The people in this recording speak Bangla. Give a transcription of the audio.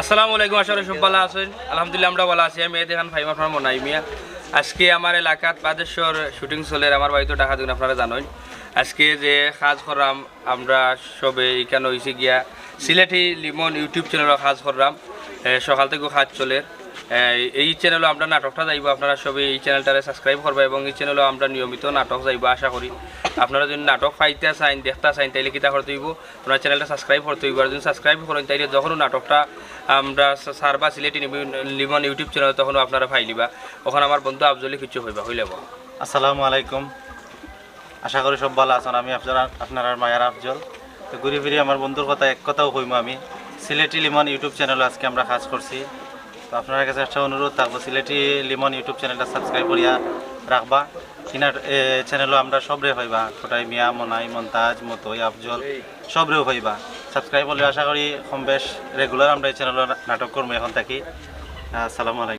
আসসালামু আলাইকুম। আশা করি সব ভালো আছেন। আলহামদুলিল্লাহ আমরা ভালো আছি। আমি দেখান ফাইম আপনার মনাই মিয়া। আজকে আমার এলাকাত বাদেশ্বর শুটিং চলে, আমার বাড়িতে টাকা দিন আপনারা জানেন। আজকে যে কাজ করলাম আমরা সবে এখানে হয়েছে গিয়া সিলেটি লিমন ইউটিউব চ্যানেলও কাজ করলাম। সকাল থেকে কাজ চলে। এই চ্যানেলও আমরা নাটকটা যাইব, আপনারা সবে এই চ্যানেলটারে সাবস্ক্রাইব করবে এবং এই চ্যানেলও আমরা নিয়মিত নাটক যাইব আশা করি। আপনারা যদি নাটক পাইতে চাইন দেখতে চাইন তাইলে কিতা করতে হইব, আপনার চ্যানেলটা সাবস্ক্রাইব করতে হইব। আর যদি সাবস্ক্রাইব করেন তাইলে যখন নাটকটা আমরা সারবা সিলেটি লিমন ইউটিউব চ্যানেল তখনও আপনারা পাইলিবা। ওখানে আমার বন্ধু আফজলি কিছু হইবা হইলেব। আসসালামু আলাইকুম, আশা করি সব ভালো আছেন। আমি আপনার মায়ের আফজল। তো ঘুরে ফিরে আমার বন্ধুর কথা এক কথাও কইম, আমি সিলেটি লিমন ইউটিউব চ্যানেল আজকে আমরা কাজ করছি। তো আপনার কাছে একটা অনুরোধ থাকবো, সিলেটি লিমন ইউটিউব চ্যানেলটা সাবস্ক্রাইব করিয়া রাখবা। কিনা চ্যানেলও আমরা সবরে হইবা, কোটাই মিয়া, মনাই, মন্তাজ, মতই, আফজল সবরেও হইবা। সাবস্ক্রাইব হলে আশা করি কম বেশ রেগুলার আমরা এই চ্যানেলের নাটক করবো এখন থাকি। আসসালামু আলাইকুম।